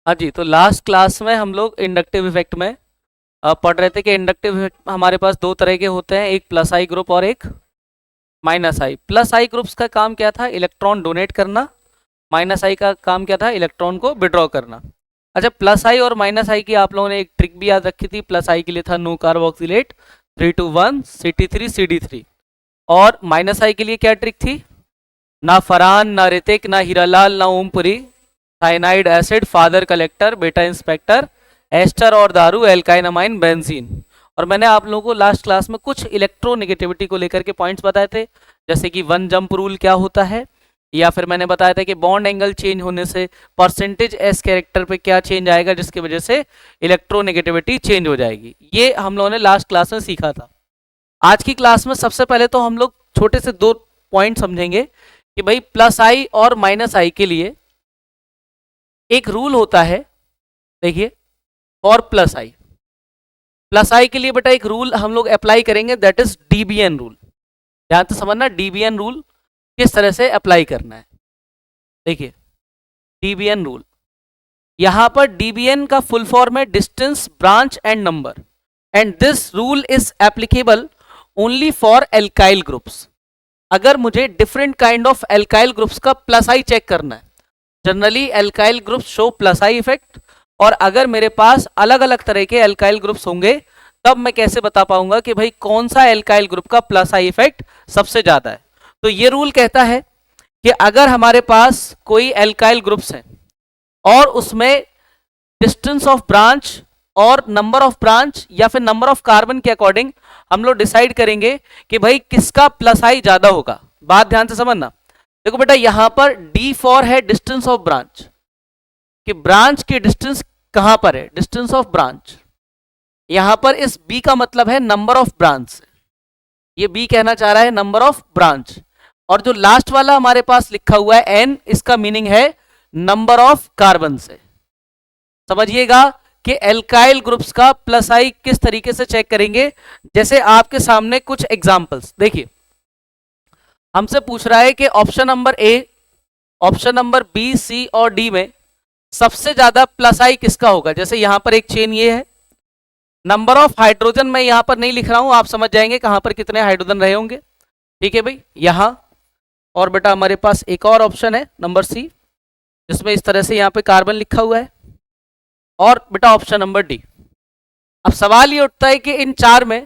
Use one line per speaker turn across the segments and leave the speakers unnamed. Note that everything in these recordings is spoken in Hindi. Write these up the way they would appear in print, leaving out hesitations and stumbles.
हाँ जी, तो लास्ट क्लास में हम लोग इंडक्टिव इफेक्ट में पढ़ रहे थे कि इंडक्टिव इफेक्ट हमारे पास दो तरह के होते हैं, एक प्लस आई ग्रुप और एक माइनस आई। प्लस आई ग्रुप्स का काम क्या था? इलेक्ट्रॉन डोनेट करना। माइनस आई का काम क्या था? इलेक्ट्रॉन को विड्रॉ करना। अच्छा, प्लस आई और माइनस आई की आप लोगों ने एक ट्रिक भी याद रखी थी। प्लस आई के लिए था no carboxylate 3 to 1 CT3 CD3, और माइनस आई के लिए क्या ट्रिक थी? ना फरहान, ना ऋतिक, ना हीरालाल, ना Om Puri, cyanide acid, father collector, बेटा इंस्पेक्टर, एस्टर और दारू, एल्काइनामाइन, बेंजीन। और मैंने आप लोगों को लास्ट क्लास में कुछ इलेक्ट्रोनेगेटिविटी को लेकर के पॉइंट्स बताए थे, जैसे कि वन जंप रूल क्या होता है, या फिर मैंने बताया था कि बॉन्ड एंगल चेंज होने से परसेंटेज एस कैरेक्टर पे क्या चेंज आएगा, जिसकी वजह से इलेक्ट्रोनेगेटिविटी चेंज हो जाएगी। ये हम लोगों ने लास्ट क्लास में सीखा था। आज की क्लास में सबसे पहले तो हम लोग छोटे से दो पॉइंट समझेंगे कि भाई प्लस आई और माइनस आई के लिए एक रूल होता है। देखिए, फॉर प्लस आई के लिए बेटा एक रूल हम लोग अप्लाई करेंगे, दैट इज डीबीएन रूल। ध्यान से समझना, डीबीएन रूल किस तरह से अप्लाई करना है। देखिए, डीबीएन रूल, यहां पर डीबीएन का फुल फॉर्म है distance, branch and number, and this rule is applicable only for alkyl groups. अगर मुझे different kind of alkyl groups का प्लस आई चेक करना है, generally alkyl groups show plus I effect, और अगर मेरे पास अलग अलग तरह के एल्काइल ग्रुप्स होंगे तब मैं कैसे बता पाऊंगा कि भाई कौन सा एल्काइल ग्रुप का प्लस आई इफेक्ट सबसे ज्यादा है। तो ये रूल कहता है कि अगर हमारे पास कोई एल्काइल ग्रुप्स हैं और उसमें डिस्टेंस ऑफ ब्रांच और नंबर ऑफ ब्रांच या फिर नंबर ऑफ कार्बन के अकॉर्डिंग हम लोग डिसाइड करेंगे कि भाई किसका प्लस आई ज्यादा होगा। बात ध्यान से समझना। देखो बेटा, यहां पर D4 है डिस्टेंस ऑफ ब्रांच, कि ब्रांच की डिस्टेंस कहां पर है, डिस्टेंस ऑफ ब्रांच। यहां पर इस B का मतलब है नंबर ऑफ ब्रांच, ये B कहना चाह रहा है नंबर ऑफ ब्रांच। और जो लास्ट वाला हमारे पास लिखा हुआ है N, इसका मीनिंग है नंबर ऑफ कार्बन से। समझिएगा कि एल्काइल ग्रुप्स का प्लस आई किस तरीके से चेक करेंगे। जैसे आपके सामने कुछ एग्जांपल्स देखिए, हमसे पूछ रहा है कि option number A, option number B, C और डी में सबसे ज्यादा प्लस आई किसका होगा। जैसे यहां पर एक चेन ये है, नंबर ऑफ हाइड्रोजन मैं यहां पर नहीं लिख रहा हूं, आप समझ जाएंगे कहां पर कितने हाइड्रोजन रहे होंगे। ठीक है भाई, यहां। और बेटा हमारे पास एक और ऑप्शन है नंबर सी, जिसमें इस तरह से यहां पे कार्बन लिखा हुआ है। और बेटा ऑप्शन नंबर डी। अब सवाल ये उठता है कि इन चार में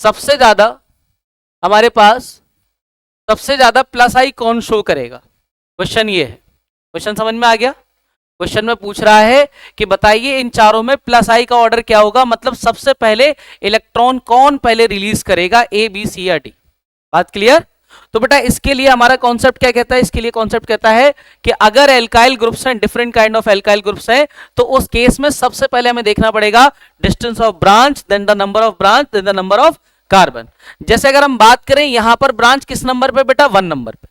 सबसे ज्यादा हमारे पास सबसे ज्यादा प्लस आई कौन शो करेगा। क्वेश्चन ये है, क्वेश्चन समझ में आ गया। क्वेश्चन में पूछ रहा है कि बताइए इन चारों में प्लस आई का ऑर्डर क्या होगा, मतलब सबसे पहले इलेक्ट्रॉन कौन पहले रिलीज करेगा, ए, बी, सी या डी। बात क्लियर। तो बेटा इसके लिए हमारा कॉन्सेप्ट क्या कहता है, इसके लिए कॉन्सेप्ट कहता है कि अगर एल्काइल ग्रुप्स हैं, different kind of alkyl groups हैं, तो उस केस में सबसे पहले हमें देखना पड़ेगा distance of branch, then the number of branch, then the number of carbon. जैसे अगर हम बात करें यहां पर ब्रांच किस नंबर पे बेटा, 1 नंबर पे।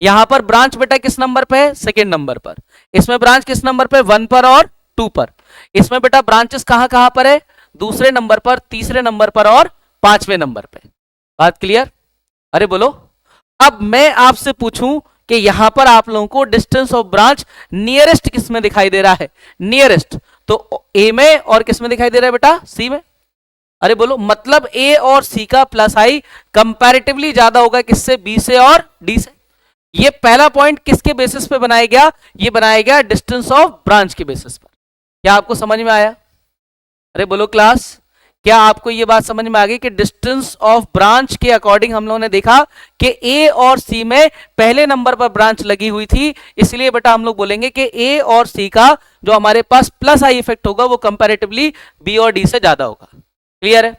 यहां पर ब्रांच बेटा किस नंबर पे है, सेकेंड नंबर पर। इसमें ब्रांच किस नंबर पे, 1 पर और 2 पर। इसमें बेटा ब्रांचेस कहां कहां पर है, दूसरे नंबर पर, तीसरे नंबर पर और 5वें नंबर पे। बात क्लियर। अरे बोलो। अब मैं आपसे पूछूं कि यहां पर आप लोगों को डिस्टेंस ऑफ ब्रांच नियरेस्ट किस में दिखाई दे रहा है, नियरेस्ट तो ए में, और किस में दिखाई दे रहा है बेटा, सी में। अरे बोलो, मतलब ए और सी का प्लस आई कंपैरेटिवली ज्यादा होगा किससे, बी से और डी से। ये पहला पॉइंट किसके बेसिस पे बनाया गया, ये बनाया गया डिस्टेंस ऑफ ब्रांच के बेसिस पर। क्या आपको समझ में आया? अरे बोलो क्लास, क्या आपको ये बात समझ में आ गई कि डिस्टेंस ऑफ ब्रांच के अकॉर्डिंग हम लोगों ने देखा कि ए और सी में पहले नंबर पर ब्रांच लगी हुई थी, इसलिए बेटा हम लोग बोलेंगे कि ए और सी का जो हमारे पास प्लस आई इफेक्ट होगा वो कंपैरेटिवली बी और डी से ज्यादा होगा। क्लियर है।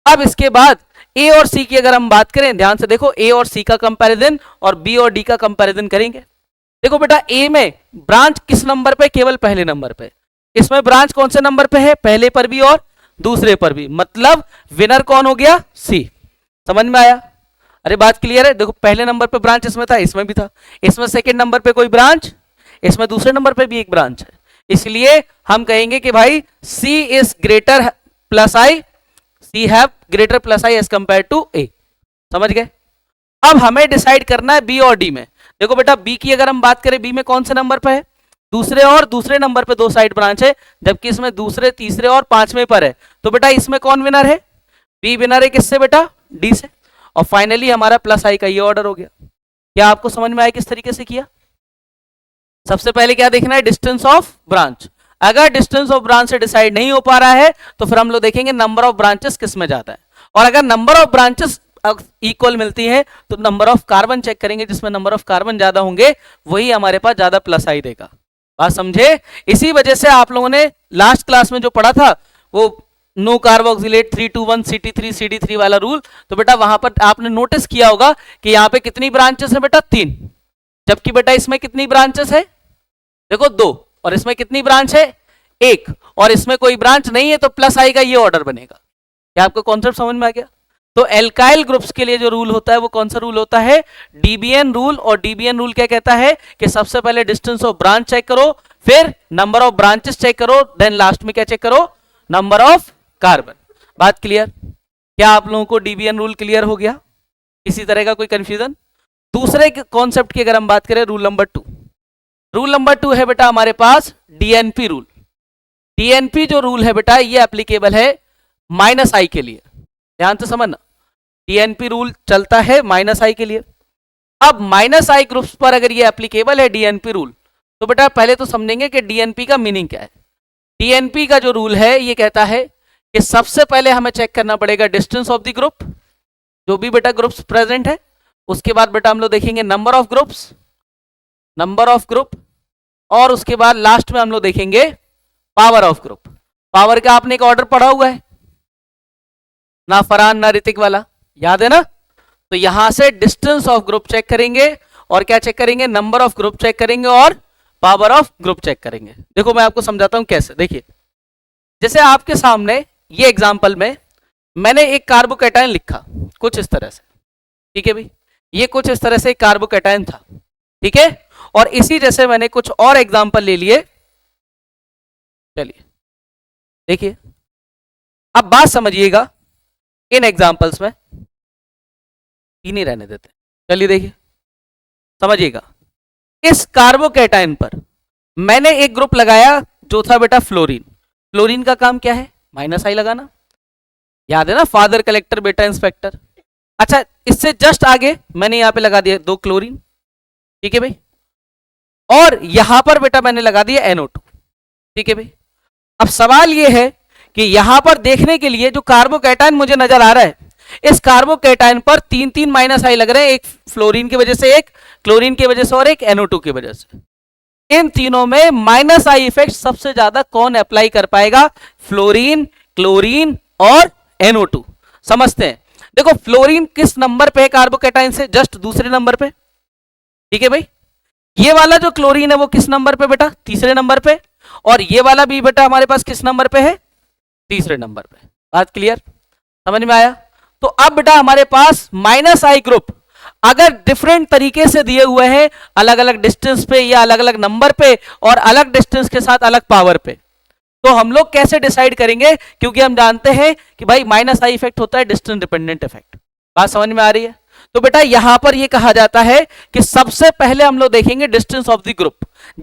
अब इसके बाद ए और सी की अगर हम बात करें, ध्यान से देखो, ए और सी का कंपैरिजन और बी और डी का कंपैरिजन करेंगे। देखो बेटा, ए में ब्रांच किस नंबर पे, केवल पहले नंबर पे। इसमें ब्रांच कौन से नंबर पे है, पहले पर भी और दूसरे पर भी, मतलब विनर कौन हो गया, सी। समझ में आया? अरे बात क्लियर है। देखो पहले नंबर पे ब्रांच इसमें था, इसमें भी था, इसमें सेकेंड नंबर पे कोई ब्रांच, इसमें दूसरे नंबर पे भी एक ब्रांच है, इसलिए हम कहेंगे कि भाई C is greater plus I, C have greater plus I as compare to A. समझ गए। अब हमें डिसाइड करना है बी और डी में। देखो बेटा, बी की अगर हम बात करें, बी में कौन से नंबर पे है, दूसरे और दूसरे नंबर पे 2 साइड ब्रांच है, जबकि इसमें दूसरे, तीसरे और 5वें पर है। तो बेटा इसमें कौन विनर है? बी विनर है। किससे बेटा? डी से। और फाइनली हमारा प्लस आई का ये ऑर्डर हो गया। क्या आपको समझ में आया किस तरीके से किया? सबसे पहले क्या देखना है? Distance of branch. अगर डिस्टेंस ऑफ ब्रांच से डिसाइड नहीं हो पा रहा है तो फिर हम लोग देखेंगे नंबर ऑफ ब्रांचेस किस में जाता है, और अगर नंबर ऑफ ब्रांचेस इक्वल मिलती है तो नंबर ऑफ कार्बन चेक करेंगे, जिसमें नंबर ऑफ कार्बन ज्यादा होंगे वही हमारे पास ज्यादा प्लस आई देगा। बात समझे? इसी वजह से आप लोगों ने लास्ट क्लास में जो पढ़ा था वो नो कार्बोक्सिलेट 321 CT3 CD3 वाला रूल, तो बेटा वहां पर आपने नोटिस किया होगा कि यहाँ पे कितनी ब्रांचेस है बेटा? 3, जबकि बेटा इसमें कितनी ब्रांचेस है? देखो 2, और इसमें कितनी ब्रांच है? 1, और इसमें कोई ब्रांच नहीं है तो प्लस आई का ये ऑर्डर बनेगा। क्या आपको कॉन्सेप्ट समझ में आ गया? तो एल्काइल ग्रुप्स के लिए जो रूल होता है वो कौन सा रूल होता है? DBN rule. और डीबीएन रूल क्या कहता है कि सबसे पहले डिस्टेंस ऑफ ब्रांच चेक करो, फिर नंबर ऑफ ब्रांचेस चेक करो, देन लास्ट में क्या चेक करो? Number of carbon. बात क्लियर? क्या आप लोगों को डीबीएन रूल क्लियर हो गया? इसी तरह का कोई कंफ्यूजन? दूसरे कॉन्सेप्ट की अगर हम बात करें, रूल नंबर 2। रूल नंबर 2 है बेटा हमारे पास डीएनपी रूल। डीएनपी जो रूल है बेटा ये एप्लीकेबल है माइनस आई के लिए। ध्यान से समझना, डीएनपी रूल चलता है माइनस आई के लिए। अब माइनस आई ग्रुप्स पर अगर ये एप्लीकेबल है डीएनपी रूल, तो बेटा पहले तो समझेंगे कि डीएनपी का मीनिंग क्या है। डीएनपी का जो रूल है ये कहता है कि सबसे पहले हमें चेक करना पड़ेगा डिस्टेंस ऑफ द ग्रुप, जो भी बेटा ग्रुप्स प्रेजेंट है। उसके बाद बेटा हम लोग देखेंगे number of groups, number of group, और उसके बाद लास्ट में हम लोग देखेंगे पावर ऑफ ग्रुप। पावर का आपने एक ऑर्डर पढ़ा हुआ है ना, फरहान ना ऋतिक वाला, याद है ना? तो यहां से डिस्टेंस ऑफ ग्रुप चेक करेंगे और क्या चेक करेंगे? नंबर ऑफ ग्रुप चेक करेंगे और पावर ऑफ ग्रुप चेक करेंगे। देखो मैं आपको समझाता हूं कैसे। देखिए जैसे आपके सामने ये एग्जांपल में मैंने एक कार्बोकैटायन लिखा कुछ इस तरह से, ठीक है भाई, ये कुछ इस तरह से एक कार्बोकैटायन था, ठीक है। और इसी जैसे मैंने कुछ और एग्जांपल ले लिए। चलिए देखिए, अब बात समझिएगा इन एग्जांपल्स में, ही नहीं रहने देते। चलिए देखिए समझिएगा, इस कार्बोकैटायन पर मैंने एक ग्रुप लगाया जो था बेटा फ्लोरीन। फ्लोरीन का काम क्या है? माइनस आई लगाना, याद है ना? फादर कलेक्टर बेटा इंस्पेक्टर। अच्छा, इससे जस्ट आगे मैंने यहां पे लगा दिया 2 क्लोरीन, ठीक है भाई, और यहां पर बेटा मैंने लगा दिया NO2, ठीक है भाई। अब सवाल यह है कि यहां पर देखने के लिए जो कार्बोकैटायन मुझे नजर आ रहा है, इस कार्बोकैटायन पर 3 माइनस आई लग रहे हैं, एक फ्लोरीन की वजह से, एक क्लोरीन की वजह से और एक NO2 की वजह से। इन तीनों में माइनस आई इफेक्ट सबसे ज्यादा कौन अप्लाई कर पाएगा? फ्लोरीन, क्लोरीन और NO2। समझते हैं। देखो फ्लोरीन किस नंबर पे है कार्बोकैटायन से? जस्ट दूसरे नंबर पे, ठीक है भाई। ये वाला जो क्लोरीन है वो किस नंबर पे बेटा? तीसरे नंबर पे। और ये वाला भी बेटा हमारे पास किस नंबर पे है? तीसरे नंबर पे। बात क्लियर? समझ में आया? तो अब बेटा हमारे पास माइनस आई ग्रुप अगर डिफरेंट तरीके से दिए हुए हैं, अलग अलग डिस्टेंस पे या अलग अलग नंबर पे और अलग डिस्टेंस के साथ अलग पावर पे, तो हम लोग कैसे डिसाइड करेंगे? क्योंकि हम जानते हैं कि भाई माइनस आई इफेक्ट होता है डिस्टेंस डिपेंडेंट इफेक्ट। बात समझ में आ रही है? तो बेटा यहां पर ये कहा जाता है कि सबसे पहले हम लोग देखेंगे डिस्टेंस ऑफ द ग्रुप।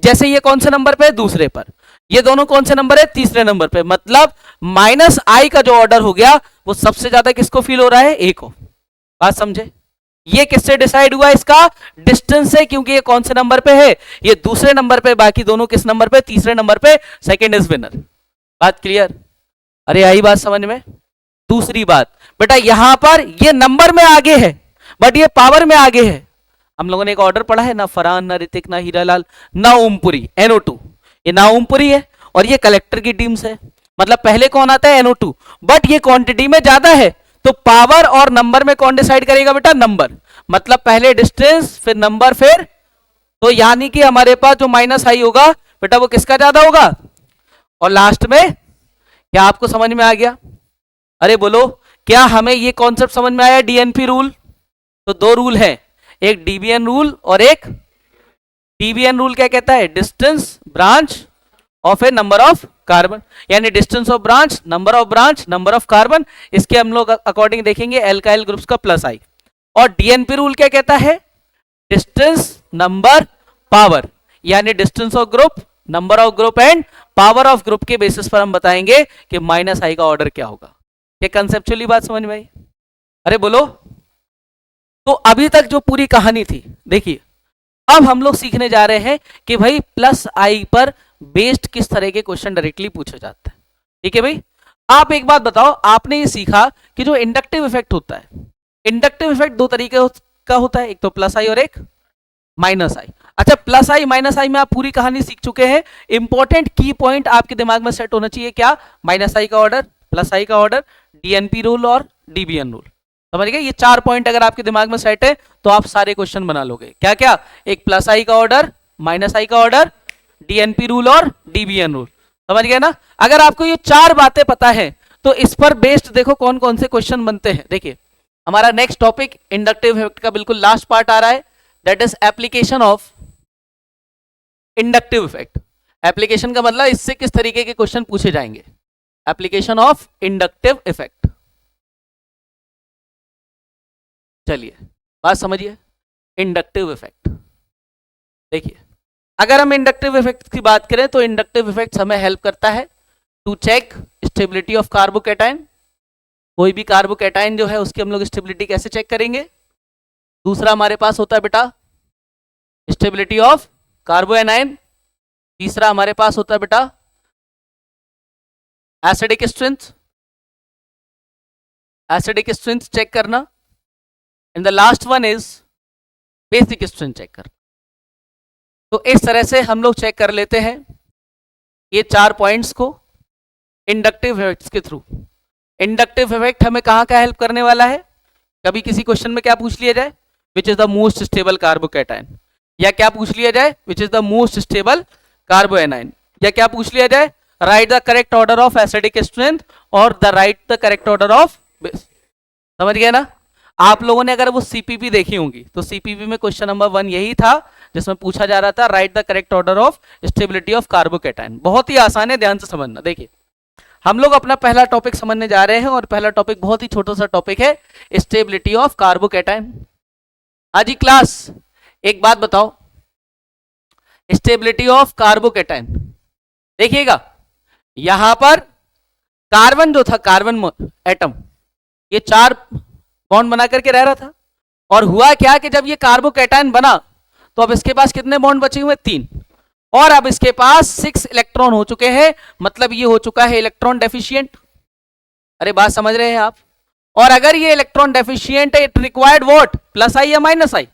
जैसे ये कौन से नंबर पे है? दूसरे पर। ये दोनों कौन से नंबर है? तीसरे नंबर पे। मतलब माइनस आई का जो ऑर्डर हो गया वो सबसे ज्यादा किसको फील हो रहा है? ए को। बात समझे? ये किससे डिसाइड हुआ? इसका डिस्टेंस से, क्योंकि ये कौन से नंबर पे है? ये दूसरे नंबर पे। बाकी दोनों किस नंबर पे? तीसरे नंबर पे। Second is winner. बात क्लियर? अरे आई बात समझ में? दूसरी बात बेटा, यहां पर ये नंबर में आगे है बट ये पावर में आगे है। हम लोगों ने एक ऑर्डर पढ़ा है ना, फरहान ना ऋतिक ना हीरालाल ना ओमपुरी, NO2। ये ना ओमपुरी है और ये कलेक्टर की टीम से, मतलब पहले कौन आता है? NO2। बट ये क्वांटिटी में ज्यादा है, तो पावर और नंबर में कौन डिसाइड करेगा बेटा? नंबर। मतलब पहले डिस्टेंस, फिर नंबर, फिर, तो यानी कि हमारे पास जो माइनस आई होगा बेटा वो किसका ज्यादा होगा? और लास्ट में क्या आपको समझ में आ गया? अरे बोलो, क्या हमें ये कॉन्सेप्ट समझ में आया? DNP rule. तो 2 रूल है, एक डीबीएन रूल और एक, डीबीएन रूल क्या कहता है? Distance branch of a number of carbon, यानी distance of branch, number of branch, number of carbon. इसके हम लोग अकॉर्डिंग देखेंगे एल्काइल ग्रुप्स का प्लस आई। और डीएनपी रूल क्या कहता है? डिस्टेंस, नंबर, पावर, यानी distance of group, number of group and power of group के बेसिस पर हम बताएंगे कि माइनस आई का ऑर्डर क्या होगा। ये कंसेप्चुअली बात समझ में आई? अरे बोलो। तो अभी तक जो पूरी कहानी थी, देखिए अब हम लोग सीखने जा रहे हैं कि भाई प्लस आई पर बेस्ड किस तरह के क्वेश्चन डायरेक्टली पूछे जाते हैं। ठीक है भाई, आप एक बात बताओ, आपने ये सीखा कि जो इंडक्टिव इफेक्ट होता है, इंडक्टिव इफेक्ट दो तरीके का होता है, एक तो प्लस आई और एक माइनस आई। अच्छा, प्लस आई माइनस आई में आप पूरी कहानी सीख चुके हैं। इंपॉर्टेंट की पॉइंट आपके दिमाग में सेट होना चाहिए, क्या? माइनस आई का ऑर्डर, प्लस आई का ऑर्डर, डीएनपी रूल और डीबीएन रूल। समझ गए? ये 4 पॉइंट अगर आपके दिमाग में सेट है तो आप सारे क्वेश्चन बना लोगे। क्या क्या? एक प्लस आई का ऑर्डर, माइनस आई का ऑर्डर, डीएनपी रूल और डीबीएन रूल। समझ गए ना? अगर आपको ये 4 बातें पता है तो इस पर बेस्ड देखो कौन कौन से क्वेश्चन बनते हैं। देखिए हमारा नेक्स्ट टॉपिक इंडक्टिव इफेक्ट का बिल्कुल लास्ट पार्ट आ रहा है, that is application of inductive effect. Application का मतलब इससे किस तरीके के क्वेश्चन पूछे जाएंगे। Application of inductive effect. चलिए बात समझिए, इंडक्टिव इफेक्ट। देखिए अगर हम इंडक्टिव इफेक्ट की बात करें तो इंडक्टिव इफेक्ट हमें हेल्प करता है to check stability of carbocation. कोई भी कार्बोकैटायन जो है उसकी हम लोग स्टेबिलिटी कैसे चेक करेंगे। दूसरा हमारे पास होता है बेटा स्टेबिलिटी ऑफ कार्बोएनाइन। तीसरा हमारे पास होता है बेटा acidic strength, acidic strength check करना। And the last one is basic strength check करना। तो इस तरह से हम लोग चेक कर लेते हैं ये 4 पॉइंट्स को इंडक्टिव इफेक्ट्स के थ्रू। इंडक्टिव इफेक्ट हमें कहाँ का हेल्प करने वाला है? कभी किसी क्वेश्चन में क्या पूछ लिया जाए, which is the most stable carbocation, या क्या पूछ लिया जाए which is the most stable carbanion, या क्या पूछ लिया जाए write the correct order of acidic strength और the write the correct order of base. समझ गए ना? आप लोगों ने अगर वो सीपीपी देखी होंगी तो सीपीपी में क्वेश्चन नंबर 1 यही था जिसमें पूछा जा रहा था right the correct order of stability of carbocation. बहुत ही आसान है, ध्यान से समझना। देखिए हम लोग अपना पहला टॉपिक समझने जा रहे हैं और पहला टॉपिक बहुत ही छोटा सा टॉपिक है, स्टेबिलिटी ऑफ कार्बोकैटायन। आज ही क्लास एक बात बताओ, स्टेबिलिटी ऑफ कार्बोकैटायन। देखिएगा यहां पर कार्बन जो था, कार्बन एटम, ये 4 बॉन्ड बना करके रह रहा था। और हुआ क्या कि जब ये कार्बोकैटायन बना तो अब इसके पास कितने बॉन्ड बचे हुए? 3। और अब इसके पास 6 इलेक्ट्रॉन हो चुके हैं, मतलब ये हो चुका है इलेक्ट्रॉन डेफिशिएंट। अरे बात समझ रहे हैं आप? और अगर ये इलेक्ट्रॉन डेफिशिएंट है, इट रिक्वायर्ड व्हाट? प्लस आई या माइनस आई?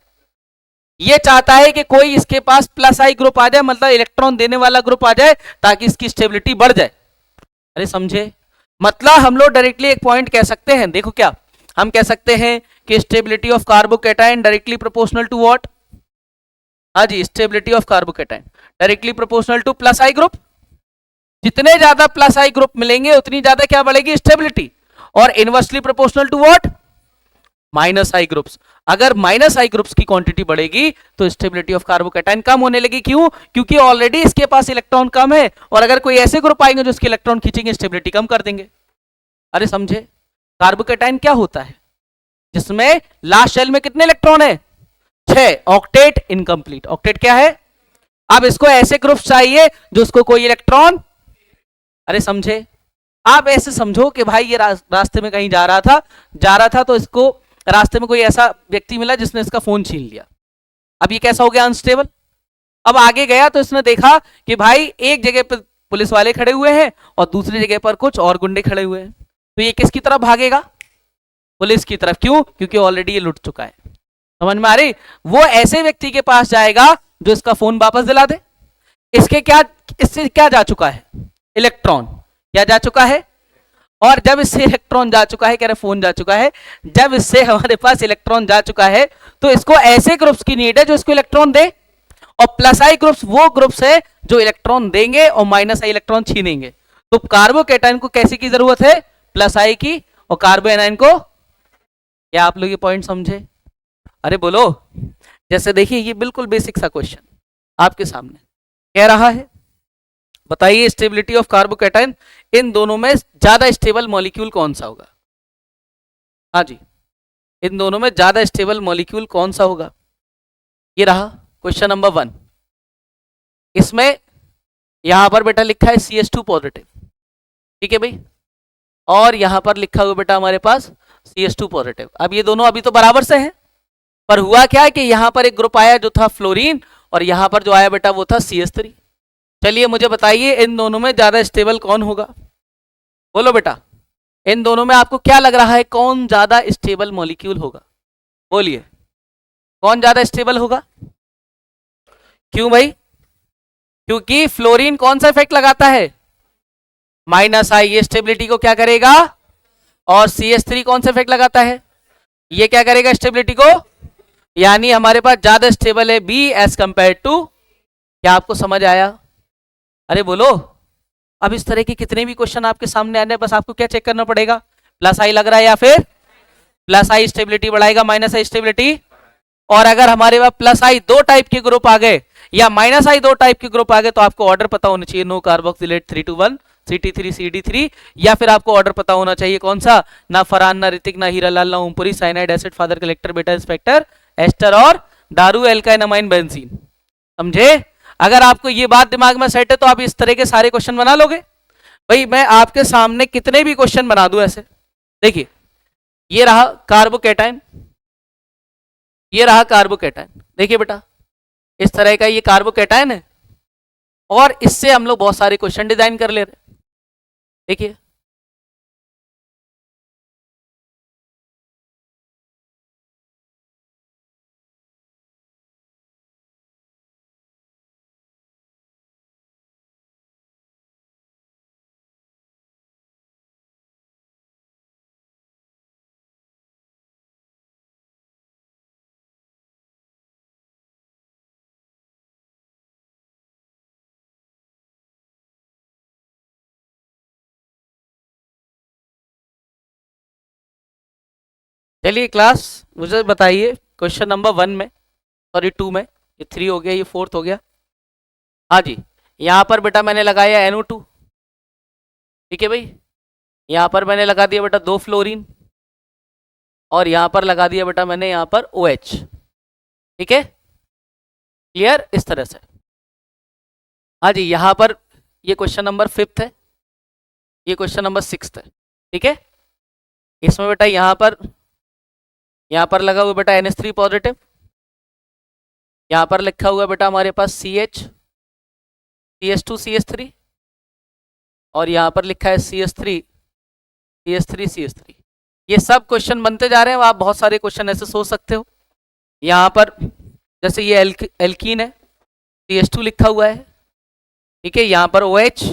ये चाहता है कि कोई इसके पास प्लस आई ग्रुप आ जाए, मतलब इलेक्ट्रॉन देने वाला ग्रुप आ जाए ताकि इसकी स्टेबिलिटी बढ़ जाए। अरे समझे? मतलब हम लोग डायरेक्टली एक पॉइंट कह सकते हैं, देखो क्या हम कह सकते हैं कि stability of carbocation directly proportional to what? हाँ जी, stability of carbocation directly proportional to plus I group. जितने ज्यादा प्लस आई ग्रुप मिलेंगे उतनी ज्यादा क्या बढ़ेगी? स्टेबिलिटी। और inversely proportional to what? Minus I groups. अगर माइनस आई ग्रुप्स की क्वांटिटी बढ़ेगी तो स्टेबिलिटी ऑफ कार्बोकैटायन कम होने लगी। क्यों? क्योंकि ऑलरेडी इसके पास इलेक्ट्रॉन कम है और अगर कोई ऐसे ग्रुप आएंगे जो इसके इलेक्ट्रॉन खींचेंगे, स्टेबिलिटी कम कर देंगे। अरे समझे? कार्बोकैटायन क्या होता है जिसमें लास्ट शेल में कितने इलेक्ट्रॉन है? 6। Octet incomplete. ऑक्टेट क्या है? अब इसको ऐसे ग्रुप चाहिए जो उसको कोई इलेक्ट्रॉन, अरे समझे? आप ऐसे समझो कि भाई ये रास्ते में कहीं जा रहा था तो इसको रास्ते में कोई ऐसा व्यक्ति मिला जिसने इसका फोन छीन लिया। अब ये कैसा हो गया? अनस्टेबल। अब आगे गया तो इसने देखा कि भाई एक जगह पर पुलिस वाले खड़े हुए हैं और दूसरी जगह पर कुछ और गुंडे खड़े हुए हैं, तो ये किसकी तरफ भागेगा? पुलिस की तरफ। क्यों? क्योंकि ऑलरेडी ये लुट चुका है। समझ में आ रही? वो ऐसे व्यक्ति के पास जाएगा जो इसका फोन वापस दिला दे। इससे क्या जा चुका है? इलेक्ट्रॉन। क्या जा चुका है? और जब इससे इलेक्ट्रॉन जा चुका है, कह रहे फोन जा चुका है, जब इससे हमारे पास इलेक्ट्रॉन जा चुका है तो इसको ऐसे ग्रुप्स की नीड है जो इसको इलेक्ट्रॉन दे। और प्लस आई ग्रुप्स वो ग्रुप्स है जो इलेक्ट्रॉन देंगे और माइनस आई इलेक्ट्रॉन छीनेंगे। तो कार्बोकैटायन को कैसे की जरूरत है? प्लस आई की। और कार्बोएनाइन को, क्या आप लोग ये पॉइंट समझे? अरे बोलो। जैसे देखिए ये बिल्कुल बेसिक सा क्वेश्चन आपके सामने कह रहा है, बताइए स्टेबिलिटी ऑफ कार्बोकैटायन, इन दोनों में ज्यादा स्टेबल मॉलिक्यूल कौन सा होगा? हाँ जी, इन दोनों में ज्यादा स्टेबल मॉलिक्यूल कौन सा होगा? ये रहा क्वेश्चन नंबर 1। इसमें यहां पर बेटा लिखा है CH2 पॉजिटिव, ठीक है भाई, और यहां पर लिखा हुआ बेटा हमारे पास CH2 पॉजिटिव। अब ये दोनों अभी तो बराबर से हैं, पर हुआ क्या है कि यहां पर एक ग्रुप आया जो था फ्लोरीन, और यहां पर जो आया बेटा वो था CH3। चलिए मुझे बताइए इन दोनों में ज्यादा स्टेबल कौन होगा, बोलो बेटा, इन दोनों में आपको क्या लग रहा है कौन ज्यादा स्टेबल मॉलिक्यूल होगा, बोलिए कौन ज्यादा स्टेबल होगा। क्यों भाई, क्योंकि फ्लोरीन कौन सा इफेक्ट लगाता है, -I, ये स्टेबिलिटी को क्या करेगा, और CH3 कौन सा इफेक्ट लगाता है, ये क्या करेगा स्टेबिलिटी को, यानी हमारे पास ज्यादा स्टेबल है बी एज कंपेयर टू। क्या आपको समझ आया, अरे बोलो। अब इस तरह के कितने भी क्वेश्चन आपके सामने आने, बस आपको क्या चेक करना पड़ेगा, +I लग रहा है या फिर +I स्टेबिलिटी बढ़ाएगा, -I स्टेबिलिटी। और अगर हमारे पास +I दो टाइप के ग्रुप आ गए या -I दो टाइप के ग्रुप आ गए, तो आपको ऑर्डर पता होना चाहिए, no carboxylate 3 to 1 CT3 CD3, या फिर आपको ऑर्डर पता होना चाहिए कौन सा, ना फरहान, ना ऋतिक, ना हीरालाल, ना Om Puri, cyanide acid, father collector, बेटा इंस्पेक्टर, एस्टर और दारू, एल्काइन, अमाइन, बेंजीन। समझे, अगर आपको ये बात दिमाग में सेट है तो आप इस तरह के सारे क्वेश्चन बना लोगे। भाई मैं आपके सामने कितने भी क्वेश्चन बना दूं ऐसे, देखिए ये रहा कार्बोकेटाइन, ये रहा कार्बोकेटाइन, देखिए बेटा इस तरह का ये कार्बोकेटाइन है, और इससे हम लोग बहुत सारे क्वेश्चन डिजाइन कर ले रहे हैं। देखिए चलिए क्लास, मुझे बताइए क्वेश्चन नंबर 1 में, सॉरी 2 में, ये 3 हो गया, ये 4th हो गया। हाँ जी, यहां पर बेटा मैंने लगाया NO2, ठीक है भाई, यहां पर मैंने लगा दिया बेटा 2 फ्लोरीन, और यहां पर लगा दिया बेटा मैंने यहां पर OH, ठीक है, क्लियर, इस तरह से। हाँ जी, यहां पर ये क्वेश्चन नंबर 5th है, ये क्वेश्चन नंबर 6th है, ठीक है। इसमें बेटा यहां पर लगा हुआ बेटा NH3 पॉजिटिव, यहां पर लिखा हुआ बेटा हमारे पास CH, CH2 CH3, और यहां पर लिखा है CH3 CH3 CH3। ये सब क्वेश्चन बनते जा रहे हैं, आप बहुत सारे क्वेश्चन ऐसे सोच सकते हो। यहां पर जैसे ये एल्कीन है, CH2 लिखा हुआ है, ठीक है, यहां पर OH,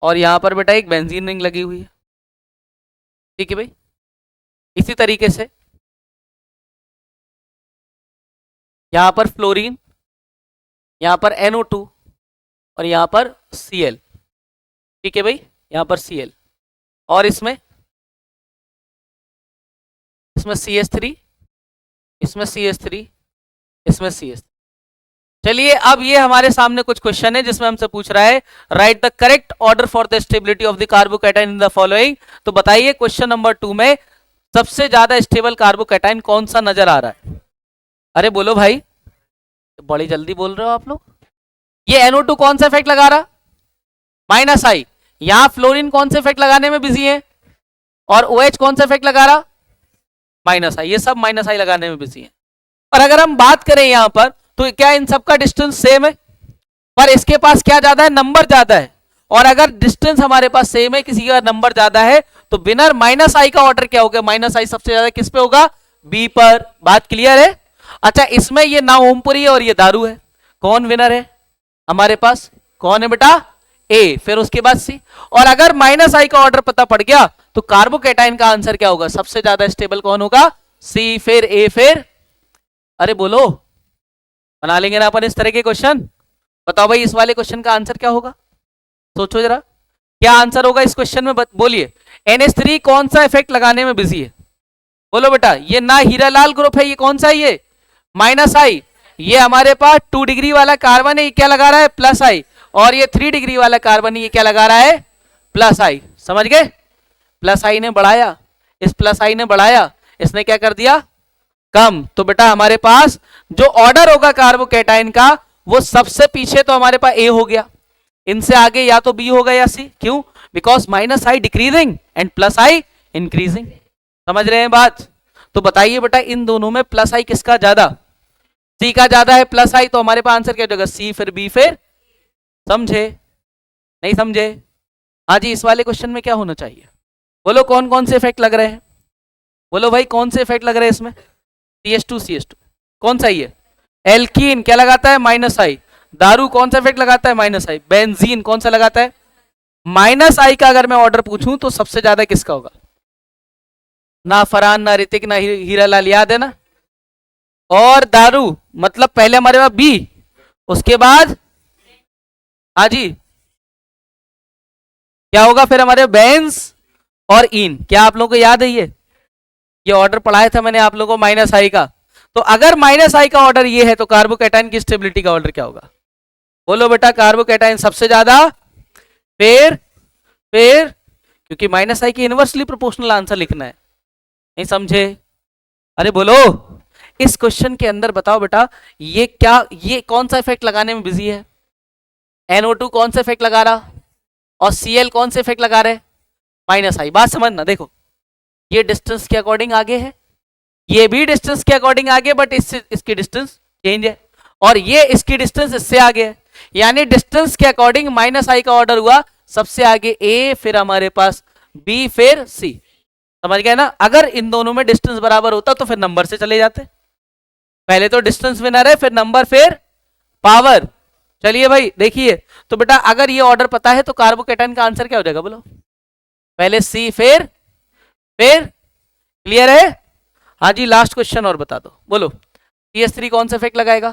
और यहां पर बेटा एक बेंजीन रिंग लगी हुई है, ठीक है भाई। इसी तरीके से यहां पर फ्लोरीन, यहां पर NO2, और यहां पर Cl, ठीक है भाई, यहां पर Cl, और इसमें CH3, इसमें CH3, इसमें CH3। चलिए अब ये हमारे सामने कुछ क्वेश्चन है जिसमें हमसे पूछ रहा है right the correct order for the stability of the carbocation in the following. तो बताइए क्वेश्चन नंबर 2 में सबसे ज्यादा स्टेबल कार्बोकैटायन कौन सा नजर आ रहा है, अरे बोलो भाई, बड़ी जल्दी बोल रहे हो आप लोग। ये NO2 कौन सा इफेक्ट लगा रहा, -I, यहां फ्लोरीन कौन से इफेक्ट लगाने में बिजी है, और OH कौन सा इफेक्ट लगा रहा, -I, ये सब -I लगाने में बिजी है। और अगर हम बात करें यहां पर तो क्या इन सबका डिस्टेंस सेम है, पर इसके पास क्या ज्यादा है, नंबर ज्यादा है। और अगर डिस्टेंस हमारे पास सेम है, किसी का नंबर ज्यादा है, तो विनर -I का ऑर्डर क्या होगा, -I सबसे ज्यादा किस पे होगा, बी पर। बात क्लियर है। अच्छा इसमें ये ना ओमपुरी है और ये दारू है, कौन विनर है हमारे पास, कौन है बेटा, ए, फिर उसके बाद सी। और अगर -I का ऑर्डर पता पड़ गया तो कार्बोकैटायन का आंसर क्या होगा, सबसे ज्यादा स्टेबल कौन होगा, सी, फिर ए, फिर, अरे बोलो, बना लेंगे ना अपन इस तरह के क्वेश्चन। बताओ भाई इस वाले क्वेश्चन का आंसर क्या होगा, सोचो जरा, क्या आंसर होगा इस क्वेश्चन में, बोलिए। NH3 कौन सा इफेक्ट लगाने में बिजी है, बोलो बेटा। ये ना हीरालाल ग्रुप है, ये कौन सा है, ये -I। ये हमारे पास 2 डिग्री वाला कार्बन है, ये क्या लगा रहा है, +I। और ये 3 डिग्री वाला कार्बन है, ये क्या लगा रहा है, +I। समझ गए, +I ने बढ़ाया, इस +I ने बढ़ाया, इसने क्या कर दिया, कम। तो बेटा हमारे पास जो ऑर्डर होगा कार्बोकैटायन का वो सबसे पीछे तो हमारे पास ए हो गया, इनसे आगे या तो बी होगा या सी। क्यों? Because minus I decreasing and plus I increasing. समझ रहे हैं बात? तो बताइए बेटा इन दोनों में प्लस आई किसका ज्यादा? सी का ज्यादा है प्लस आई, तो हमारे पास आंसर क्या हो जाएगा? सी फिर बी फिर। समझे? नहीं समझे? हाँ जी, इस वाले क्वेश्चन में क्या होना चाहिए? बोलो कौन कौन से इफेक्ट लग रहे हैं? बोलो भाई कौन से इफेक्ट लग रहे हैं इसमें? CH2 कौन सा ये? एल्कीन क्या लगाता है? माइनस आई। दारू कौन सा इफेक्ट लगाता है? माइनस आई। बेंजीन कौन सा लगाता है? माइनस आई का अगर मैं ऑर्डर पूछूं तो सबसे ज्यादा किसका होगा? ना फरहान, ना ऋतिक, ना हीरालाल, याद है ना? और दारू मतलब पहले हमारे पास बी, उसके बाद हाँ जी क्या होगा फिर हमारे? बेंज और इन। क्या आप लोगों को याद है ये ऑर्डर पढ़ाया था मैंने आप लोगों को माइनस आई का? तो अगर माइनस आई का ऑर्डर ये है तो कार्बोकैटायन की स्टेबिलिटी का ऑर्डर क्या होगा? बोलो बेटा कार्बोकैटायन सबसे ज्यादा, फिर क्योंकि माइनस आई की इनवर्सली प्रोपोर्शनल आंसर लिखना है। नहीं समझे? अरे बोलो इस क्वेश्चन के अंदर बताओ बेटा ये कौन सा इफेक्ट लगाने में बिजी है? NO2 कौन सा इफेक्ट लगा रहा और Cl कौन से इफेक्ट लगा रहे? माइनस आई। बात समझना, देखो ये डिस्टेंस के अकॉर्डिंग आगे है, ये भी डिस्टेंस के अकॉर्डिंग आगे, बट इसकी डिस्टेंस चेंज है, और ये इसकी डिस्टेंस इससे आगे है, यानी डिस्टेंस के अकॉर्डिंग माइनस आई का ऑर्डर हुआ सबसे आगे ए, फिर हमारे पास बी, फिर सी। समझ गए ना? अगर इन दोनों में डिस्टेंस बराबर होता तो फिर नंबर से चले जाते। पहले तो डिस्टेंस विनर है, फिर नंबर, फिर पावर। चलिए भाई देखिए, तो बेटा अगर ये ऑर्डर पता है तो कार्बोकैटायन का आंसर क्या हो जाएगा? बोलो पहले सी फिर क्लियर है? हाँ जी लास्ट क्वेश्चन और बता दो। बोलो CH3 कौन सा इफेक्ट लगाएगा?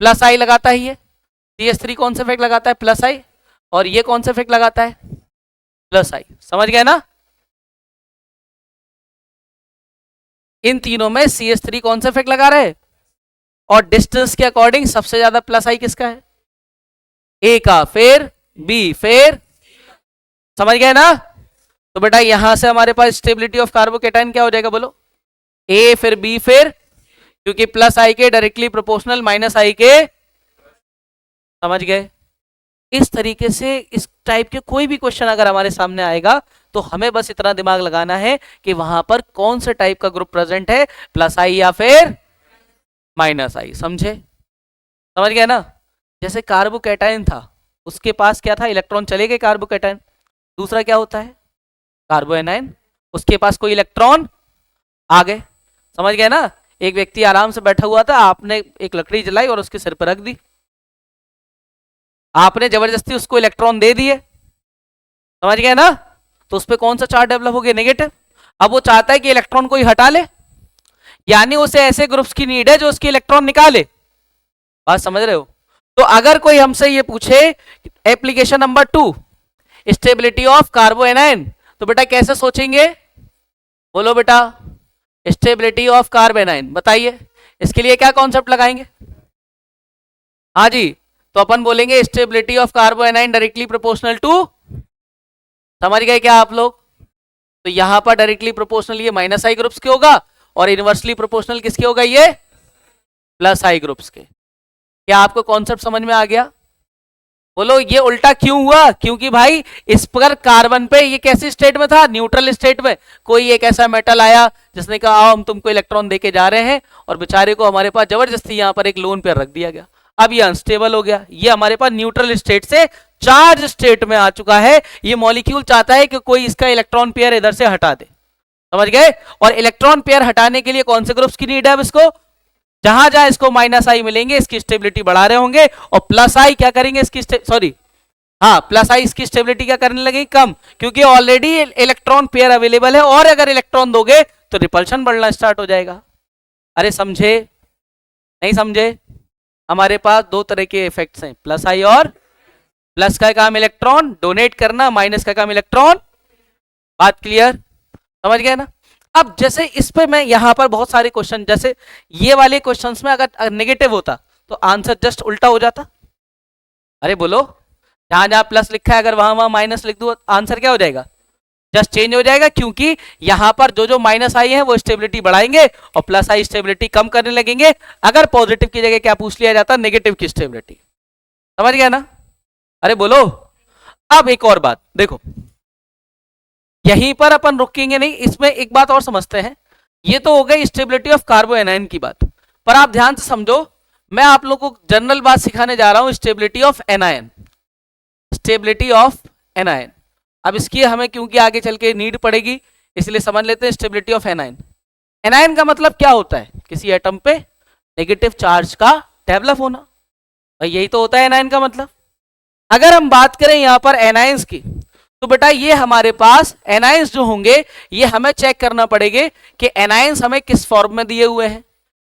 प्लस आई लगाता है ये। CH3 कौन सा इफेक्ट लगाता है? Plus I. और ये कौन सा इफेक्ट लगाता है? प्लस आई। समझ गए ना? इन तीनों में CH3 कौन सा इफेक्ट लगा रहे हैं, और डिस्टेंस के अकॉर्डिंग सबसे ज्यादा प्लस आई किसका है? ए का, फिर बी, फिर। समझ गए ना? तो बेटा यहां से हमारे पास स्टेबिलिटी ऑफ कार्बोकैटायन क्या हो जाएगा? बोलो ए फिर बी, फिर क्योंकि प्लस आई के डायरेक्टली प्रोपोर्शनल माइनस आई के। समझ गए? इस तरीके से इस टाइप के कोई भी क्वेश्चन अगर हमारे सामने आएगा तो हमें बस इतना दिमाग लगाना है कि वहां पर कौन से टाइप का ग्रुप प्रेजेंट है, प्लस आई या फिर माइनस आई। समझे? समझ गए ना? जैसे कार्बोकैटायन था, उसके पास क्या था? इलेक्ट्रॉन चले गए कार्बोकैटायन। दूसरा क्या होता है? कार्बोएनायन, उसके पास कोई इलेक्ट्रॉन आ गए। समझ गए ना? एक व्यक्ति आराम से बैठा हुआ था, आपने एक लकड़ी जलाई और उसके सिर पर रख दी, आपने जबरदस्ती उसको इलेक्ट्रॉन दे दिए। समझ गए ना? तो उस पर कौन सा चार्ज डेवलप हो गया? नेगेटिव। अब वो चाहता है कि इलेक्ट्रॉन कोई हटा ले, यानी उसे ऐसे ग्रुप्स की नीड है जो उसके इलेक्ट्रॉन निकाले। बात समझ रहे हो? तो अगर कोई हमसे ये पूछे एप्लीकेशन नंबर 2 स्टेबिलिटी ऑफ कार्बोएनायन, तो बेटा कैसे सोचेंगे? बोलो बेटा स्टेबिलिटी ऑफ कार्बोएनायन बताइए, इसके लिए क्या कॉन्सेप्ट लगाएंगे? हाँ जी, तो अपन बोलेंगे stability of carbanion directly proportional to. समझ गए क्या आप लोग? तो यहां पर डायरेक्टली प्रोपोर्शनल ये माइनस आई ग्रुप्स के होगा, और इनवर्सली प्रोपोर्शनल किसके होगा? ये प्लस आई ग्रुप्स के। क्या आपको कॉन्सेप्ट समझ में आ गया? बोलो ये उल्टा क्यों हुआ? क्योंकि भाई इस पर कार्बन पे ये कैसी स्टेट में था? न्यूट्रल स्टेट में। कोई एक ऐसा मेटल आया जिसने कहा आओ हम तुमको इलेक्ट्रॉन देके जा रहे हैं, और बेचारे को हमारे पास जबरदस्ती यहाँ पर एक लोन पे रख दिया गया। अब ये अनस्टेबल हो गया, ये हमारे पास न्यूट्रल स्टेट से चार्ज स्टेट में आ चुका है। ये मॉलिक्यूल चाहता है कि कोई इसका इलेक्ट्रॉन पेयर इधर से हटा दे। समझ गए? और इलेक्ट्रॉन पेयर हटाने के लिए कौन से ग्रुप्स की नीड है? अब इसको जहां जहां इसको माइनस आई मिलेंगे इसकी स्टेबिलिटी बढ़ा रहे होंगे, और प्लस आई क्या करेंगे? इसकी प्लस आई इसकी स्टेबिलिटी क्या करने लगेगी? कम, क्योंकि ऑलरेडी इलेक्ट्रॉन पेयर अवेलेबल है, और अगर इलेक्ट्रॉन दोगे तो रिपल्शन बढ़ना स्टार्ट हो जाएगा। अरे समझे? नहीं समझे? हमारे पास दो तरह के इफेक्ट्स हैं, प्लस आई और प्लस का काम इलेक्ट्रॉन डोनेट करना, माइनस का काम इलेक्ट्रॉन। बात क्लियर? समझ गए ना? अब जैसे इस पे मैं यहां पर बहुत सारे क्वेश्चन, जैसे ये वाले क्वेश्चंस में अगर नेगेटिव होता तो आंसर जस्ट उल्टा हो जाता। अरे बोलो, जहां जहां प्लस लिखा है अगर वहां वहां माइनस लिख दूं आंसर क्या हो जाएगा? जस्ट चेंज हो जाएगा, क्योंकि यहां पर जो जो माइनस आई है वो स्टेबिलिटी बढ़ाएंगे और प्लस आई स्टेबिलिटी कम करने लगेंगे। अगर पॉजिटिव की जगह क्या पूछ लिया जाता? नेगेटिव की स्टेबिलिटी। समझ गया ना? अरे बोलो। अब एक और बात देखो, यहीं पर अपन रुकेंगे नहीं, इसमें एक बात और समझते हैं। ये तो हो गई स्टेबिलिटी ऑफ कार्बो एनायन की बात, पर आप ध्यान से समझो, मैं आप लोगों को जनरल बात सिखाने जा रहा हूं, stability of anion. Stability of anion, अब इसकी हमें क्योंकि आगे चल के नीड पड़ेगी, इसलिए समझ लेते हैं स्टेबिलिटी ऑफ एनायन। एनायन का मतलब क्या होता है? किसी एटम पे नेगेटिव चार्ज का डेवलप होना, भाई यही तो होता है एनायन का मतलब। अगर हम बात करें यहां पर एनायंस की, तो बेटा ये हमारे पास एनायंस जो होंगे, ये हमें चेक करना पड़ेंगे कि एनायंस हमें किस फॉर्म में दिए हुए हैं।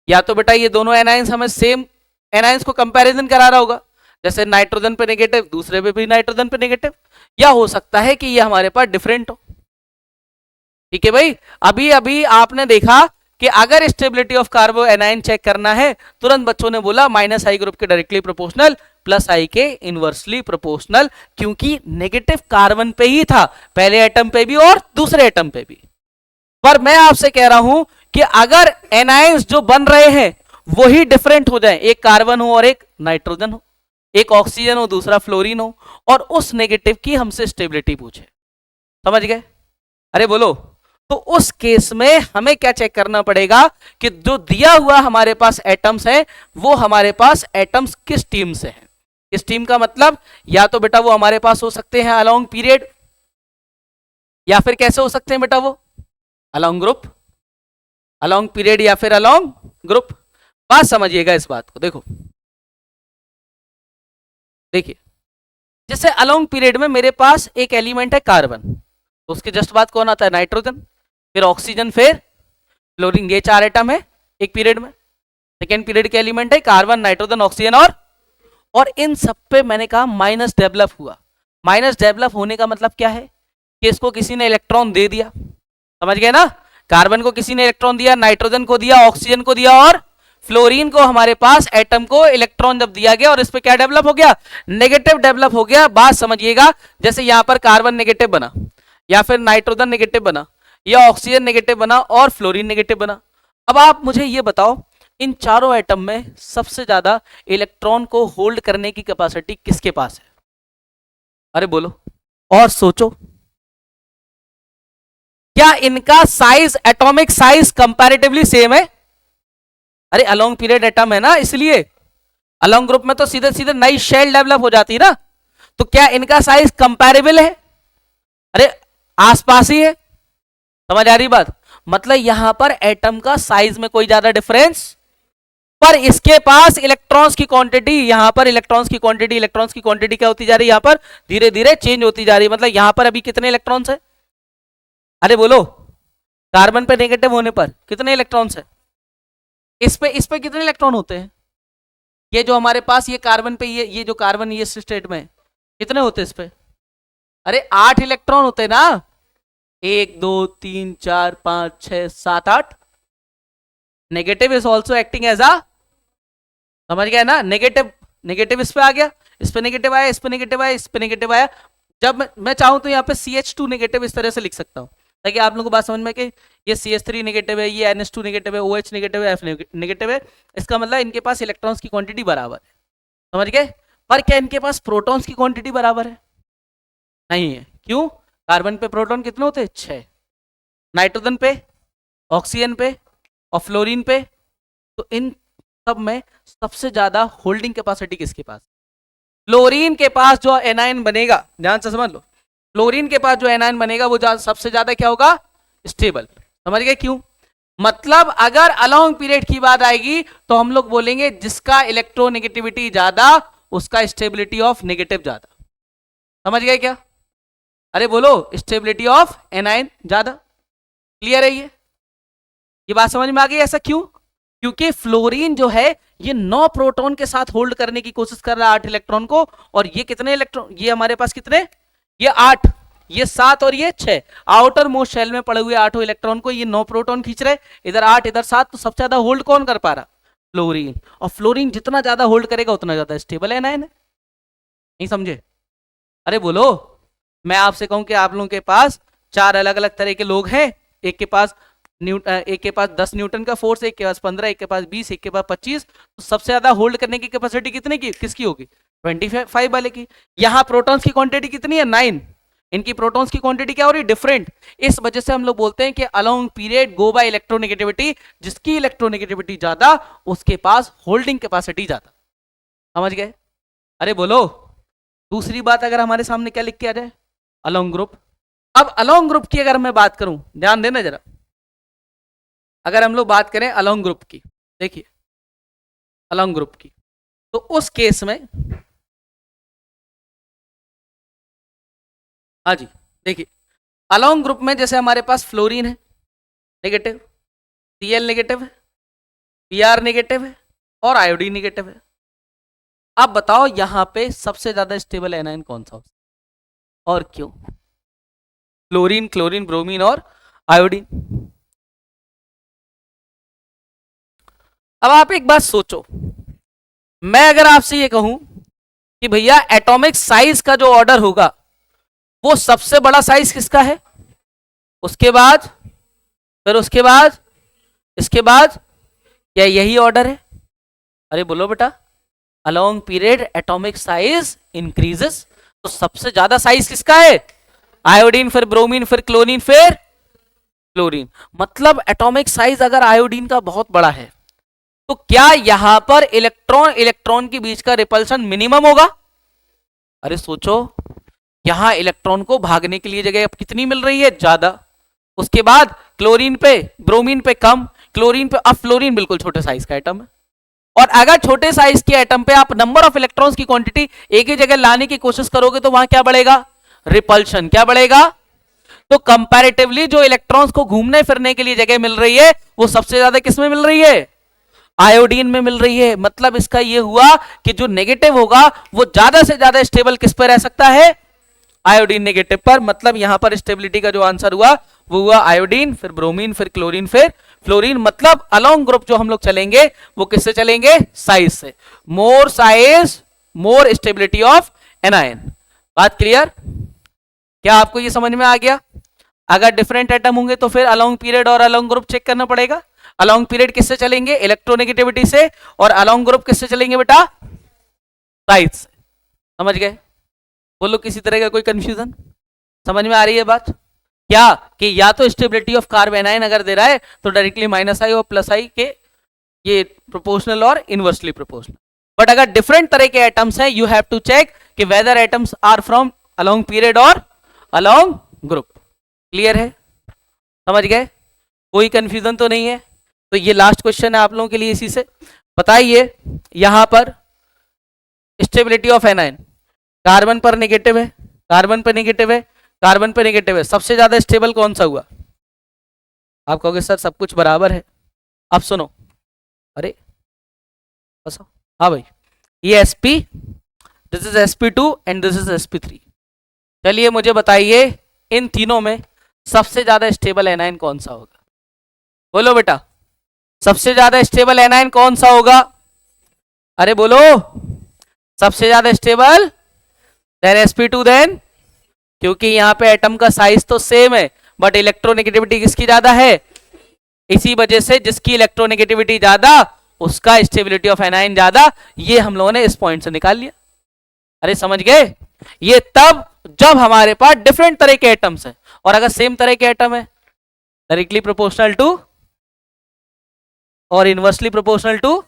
या तो बेटा ये दोनों एनायंस हमें सेम एनायंस को कंपैरिजन करा रहा होगा, जैसे नाइट्रोजन पे नेगेटिव, दूसरे पे भी नाइट्रोजन पे नेगेटिव, या हो सकता है कि ये हमारे पास डिफरेंट हो। ठीक है भाई, अभी अभी आपने देखा कि अगर stability of carbanion check करना है, तुरंत बच्चों ने बोला माइनस आई ग्रुप के डायरेक्टली प्रोपोर्शनल, प्लस आई के इनवर्सली प्रोपोर्शनल, क्योंकि नेगेटिव कार्बन पे ही था, पहले एटम पे भी और दूसरे एटम पे भी। पर मैं आपसे कह रहा हूं कि अगर एनायंस जो बन रहे हैं वही डिफरेंट हो जाए, एक कार्बन हो और एक नाइट्रोजन हो, एक ऑक्सीजन हो दूसरा फ्लोरीन हो, और उस नेगेटिव की हमसे स्टेबिलिटी पूछे, समझ गए? अरे बोलो। तो उस केस में हमें क्या चेक करना पड़ेगा कि जो दिया हुआ हमारे पास एटम्स है, वो हमारे पास एटम्स किस टीम से हैं। इस टीम का मतलब या तो बेटा वो हमारे पास हो सकते हैं अलोंग पीरियड, या फिर कैसे हो सकते हैं बेटा वो अलोंग ग्रुप, अलोंग पीरियड या फिर अलोंग ग्रुप। बात समझिएगा इस बात को, देखो देखिए, जैसे अलोंग पीरियड में मेरे पास एक एलिमेंट है कार्बन, तो उसके जस्ट बाद कौन आता है? नाइट्रोजन, फिर ऑक्सीजन, फिर फ्लोरीन, ये चार एटम है एक पीरियड में। सेकेंड पीरियड के एलिमेंट है कार्बन, नाइट्रोजन, ऑक्सीजन, और इन सब पे मैंने कहा माइनस डेवलप हुआ। माइनस डेवलप होने का मतलब क्या है कि इसको किसी ने इलेक्ट्रॉन दे दिया, समझ गए ना? कार्बन को किसी ने इलेक्ट्रॉन दिया, नाइट्रोजन को दिया, ऑक्सीजन को दिया, और फ्लोरीन को हमारे पास एटम को इलेक्ट्रॉन जब दिया गया, और इस पे क्या डेवलप हो गया? नेगेटिव डेवलप हो गया। बात समझिएगा, जैसे यहां पर कार्बन नेगेटिव बना, या फिर नाइट्रोजन नेगेटिव बना, या ऑक्सीजन नेगेटिव बना, और फ्लोरीन नेगेटिव बना। अब आप मुझे ये बताओ, इन चारों एटम में सबसे ज्यादा इलेक्ट्रॉन को होल्ड करने की कैपेसिटी किसके पास है? अरे बोलो और सोचो, क्या इनका size, atomic size comparatively same है? अरे अलोंग पीरियड एटम है ना, इसलिए अलोंग ग्रुप में तो सीधे सीधे नई शेल डेवलप हो जाती है ना, तो क्या इनका साइज कंपैरेबल है? अरे आसपास ही है, समझ आ रही बात? मतलब यहां पर एटम का साइज में कोई ज्यादा डिफरेंस, पर इसके पास इलेक्ट्रॉन्स की क्वांटिटी, यहां पर इलेक्ट्रॉन्स की क्वांटिटी क्या होती जा रही है? यहां पर धीरे धीरे चेंज होती जा रही है। मतलब यहां पर अभी कितने इलेक्ट्रॉन्स है? अरे बोलो, कार्बन पे नेगेटिव होने पर कितने इलेक्ट्रॉन्स है? इस पे कितने इलेक्ट्रॉन होते हैं? ये जो हमारे पास ये कार्बन पे, ये जो कार्बन ये स्टेट में कितने होते हैं इस पे? अरे 8 इलेक्ट्रॉन होते हैं ना, 1 2 3 4 5 6 7 8। Negative is also acting as a, समझ गया ना? नेगेटिव, नेगेटिव इस पे आ गया, इस पे नेगेटिव आया, इस पे नेगेटिव आया, इस पे नेगेटिव आया। जब मैं चाहूं तो यहाँ पे CH2 नेगेटिव इस तरह से लिख सकता हूँ, ताकि आप लोगों को बात समझ में कि ये CH3 नेगेटिव है, ये NH2 नेगेटिव है, OH नेगेटिव है, F नेगेटिव है। इसका मतलब इनके पास इलेक्ट्रॉन्स की क्वांटिटी बराबर है, समझ गए? पर क्या इनके पास प्रोटॉन्स की क्वांटिटी बराबर है? नहीं है। क्यों? कार्बन पे प्रोटॉन कितने होते हैं? 6, नाइट्रोजन पे, ऑक्सीजन पे, और फ्लोरीन पे। तो इन सब में सबसे ज्यादा होल्डिंग कैपेसिटी किसके पास? फ्लोरीन के पास जो एनायन बनेगा, ध्यान से समझ लो, फ्लोरीन के पास जो एनायन बनेगा वो सबसे ज्यादा क्या होगा? स्टेबल। समझ गए क्यों? मतलब अगर अलोंग पीरियड की बात आएगी तो हम लोग बोलेंगे जिसका इलेक्ट्रोनेगेटिविटी ज्यादा उसका स्टेबिलिटी ऑफ नेगेटिव ज्यादा। समझ गए क्या? अरे बोलो, स्टेबिलिटी ऑफ एनायन ज्यादा। क्लियर है ये बात समझ में आ गई? ऐसा क्यों? क्योंकि फ्लोरीन जो है ये 9 प्रोटॉन के साथ होल्ड करने की कोशिश कर रहा है 8 इलेक्ट्रॉन को, और ये कितने इलेक्ट्रॉन? ये हमारे पास कितने? ये 8, ये 7 और ये 6। आउटर मोस्ट शेल में पड़े हुए 8 इलेक्ट्रॉन को ये 9 प्रोटॉन खींच रहे, इधर 8 इधर 7, तो सबसे ज्यादा होल्ड कौन कर पा रहा? फ्लोरीन। और फ्लोरीन जितना ज्यादा होल्ड करेगा उतना ज्यादा स्टेबल है एनायन। नहीं समझे? अरे बोलो, मैं आपसे कहूं कि आप लोगों के पास 4 अलग अलग तरह के लोग हैं, एक के पास 10 न्यूटन का फोर्स, एक के पास 15, एक के पास 20, एक के पास 25, तो सबसे ज्यादा होल्ड करने की कैपेसिटी कितने की किसकी होगी? 25 वाले की। यहाँ प्रोटॉन्स की क्वांटिटी कितनी है 9, इनकी प्रोटॉन्स की क्वांटिटी क्या हो रही है डिफरेंट। इस वजह से हम लोग बोलते हैं कि अलोंग पीरियड गो बाय इलेक्ट्रोनेगेटिविटी, जिसकी इलेक्ट्रोनेगेटिविटी ज्यादा उसके पास होल्डिंग कैपेसिटी ज्यादा। समझ गए? अरे बोलो। दूसरी बात अगर हमारे सामने क्या लिख के आ जाए, अलोंग ग्रुप। अब अलोंग ग्रुप की अगर मैं बात करूं, ध्यान देना जरा, अगर हम लोग बात करें अलोंग ग्रुप की, देखिए अलोंग ग्रुप की, तो उस केस में हाँ जी देखिए, अलोंग ग्रुप में जैसे हमारे पास फ्लोरीन है नेगेटिव, Cl नेगेटिव है, Pr नेगेटिव है और आयोडीन नेगेटिव है। अब बताओ यहां पे सबसे ज्यादा स्टेबल एनायन कौन सा हो और क्यों? फ्लोरीन, क्लोरीन, ब्रोमीन और आयोडीन। अब आप एक बात सोचो, मैं अगर आपसे ये कहूं कि भैया एटॉमिक साइज का जो ऑर्डर होगा वो सबसे बड़ा साइज किसका है, उसके बाद फिर उसके बाद इसके बाद, क्या यही ऑर्डर है? अरे बोलो बेटा, along period atomic size increases, तो सबसे ज्यादा साइज किसका है? आयोडीन, फिर ब्रोमीन, फिर क्लोरीन, फिर फ्लोरीन। मतलब एटॉमिक साइज अगर आयोडीन का बहुत बड़ा है तो क्या यहां पर इलेक्ट्रॉन इलेक्ट्रॉन के बीच का रिपल्शन मिनिमम होगा? अरे सोचो, यहां इलेक्ट्रॉन को भागने के लिए जगह अब कितनी मिल रही है? ज्यादा। उसके बाद क्लोरीन पे, ब्रोमीन पे कम, क्लोरीन पे, अब फ्लोरीन बिल्कुल छोटे साइज का एटम है। और अगर छोटे साइज के एटम पे आप नंबर ऑफ इलेक्ट्रॉन्स की क्वांटिटी एक ही जगह लाने की कोशिश करोगे तो वहां क्या बढ़ेगा? रिपल्शन। क्या बढ़ेगा? तो कंपैरेटिवली जो इलेक्ट्रॉन्स को घूमने फिरने के लिए जगह मिल रही है वो सबसे ज्यादा किसमें मिल रही है? आयोडीन में मिल रही है। मतलब इसका यह हुआ कि जो नेगेटिव होगा वो ज्यादा से ज्यादा स्टेबल किस पर रह सकता है? आयोडीन नेगेटिव पर। मतलब यहां पर स्टेबिलिटी का जो आंसर हुआ वो हुआ आयोडीन, फिर ब्रोमीन, फिर क्लोरीन, फिर फ्लोरीन। मतलब अलोंग ग्रुप जो हम लोग चलेंगे वो किससे चलेंगे? साइज से। More size more stability of anion. बात क्लियर? क्या आपको ये समझ में आ गया? अगर डिफरेंट एटम होंगे तो फिर अलोंग पीरियड और अलोंग ग्रुप चेक करना पड़ेगा। अलोंग पीरियड किससे चलेंगे? इलेक्ट्रोनेगेटिविटी से। और अलोंग ग्रुप किससे चलेंगे बेटा? साइज से। समझ गए? बोलो किसी तरह का कोई कंफ्यूजन? समझ में आ रही है बात? क्या कि या तो स्टेबिलिटी ऑफ कार्बोनाइन अगर दे रहा है तो डायरेक्टली माइनस आई और प्लस आई के ये प्रोपोर्शनल और इनवर्सली प्रोपोर्शनल। बट अगर डिफरेंट तरह के एटम्स हैं यू हैव टू चेक कि whether atoms are from along period और अलोंग ग्रुप। क्लियर है? समझ गए? कोई कंफ्यूजन तो नहीं है? तो ये लास्ट क्वेश्चन है आप लोगों के लिए। इसी से बताइए, यहां पर स्टेबिलिटी ऑफ एनायन, कार्बन पर नेगेटिव है, कार्बन पर नेगेटिव है, कार्बन पर नेगेटिव है, सबसे ज्यादा स्टेबल कौन सा हुआ? आप कहोगे सर सब कुछ बराबर है। अब सुनो, अरे बस हाँ भाई, ये sp, this is sp2 and this is sp3। चलिए मुझे बताइए इन तीनों में सबसे ज्यादा स्टेबल एनायन कौन सा होगा? बोलो बेटा, सबसे ज्यादा स्टेबल एनायन कौन सा होगा? अरे बोलो, सबसे ज्यादा स्टेबल देन sp2 देन, क्योंकि यहां पे एटम का साइज तो सेम है बट इलेक्ट्रोनेगेटिविटी किसकी ज्यादा है? इसी वजह से जिसकी इलेक्ट्रोनेगेटिविटी ज्यादा उसका स्टेबिलिटी ऑफ एनायन ज्यादा। ये हम लोगों ने इस पॉइंट से निकाल लिया। अरे समझ गए? ये तब जब हमारे पास डिफरेंट तरह के एटम्स हैं, और अगर सेम तरह के एटम है डायरेक्टली प्रोपोर्शनल टू और इनवर्सली प्रोपोर्शनल टू।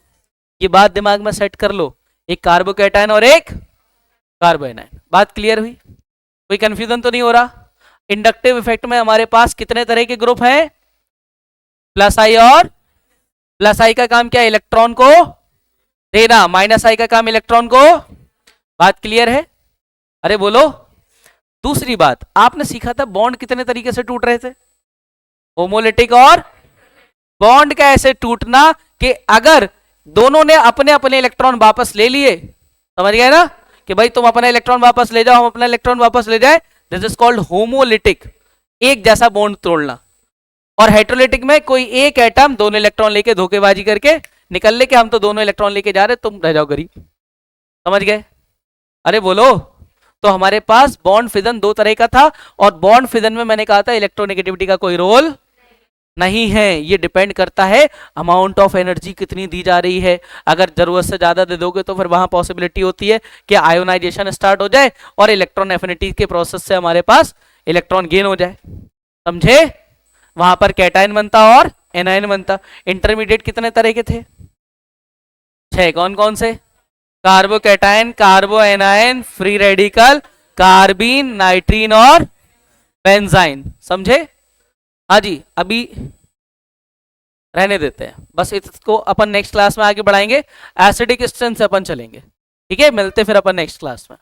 ये बात दिमाग में सेट कर लो, एक कार्बोकैटायन और एक कार्बोएनायन। बात क्लियर हुई? कोई कंफ्यूजन तो नहीं हो रहा? इंडक्टिव इफेक्ट में हमारे पास कितने तरह के ग्रुप हैं? प्लस आई और प्लस आई का काम क्या है? इलेक्ट्रॉन को देना। माइनस आई का काम इलेक्ट्रॉन को। बात क्लियर है? अरे बोलो। दूसरी बात, आपने सीखा था बॉन्ड कितने तरीके से टूट रहे थे? होमोलिटिक और बॉन्ड का ऐसे टूटना कि अगर दोनों ने अपने अपने इलेक्ट्रॉन वापस ले लिए, समझ गए ना, कि भाई तुम अपना इलेक्ट्रॉन वापस ले जाओ, हम अपना इलेक्ट्रॉन वापस ले जाए, दिस इज कॉल्ड होमोलिटिक, एक जैसा बॉन्ड तोड़ना। और हेटेरोलिटिक में कोई एक एटम दोनों इलेक्ट्रॉन लेके धोखेबाजी करके निकल ले कि हम तो दोनों इलेक्ट्रॉन लेके जा रहे, तुम रह जाओ गरीब। समझ गए? अरे बोलो। तो हमारे पास बॉन्ड फिजन दो तरह का था, और बॉन्ड फिजन में मैंने कहा था इलेक्ट्रोनेगेटिविटी का कोई रोल नहीं है, ये डिपेंड करता है अमाउंट ऑफ एनर्जी कितनी दी जा रही है। अगर जरूरत से ज्यादा दे दोगे तो फिर वहां पॉसिबिलिटी होती है कि आयोनाइजेशन स्टार्ट हो जाए और इलेक्ट्रॉन एफिनिटी के प्रोसेस से हमारे पास इलेक्ट्रॉन गेन हो जाए। समझे? वहां पर कैटायन बनता और एनायन बनता। इंटरमीडिएट कितने तरह के थे? 6। कौन कौन से? Carbocation, carbanion, free radical, carbene, nitrene और बेंजाइन। समझे? हाँ जी, अभी रहने देते हैं, बस इसको अपन नेक्स्ट क्लास में आगे बढ़ाएंगे। एसिडिक स्ट्रेंथ से अपन चलेंगे। ठीक है, मिलते फिर अपन नेक्स्ट क्लास में।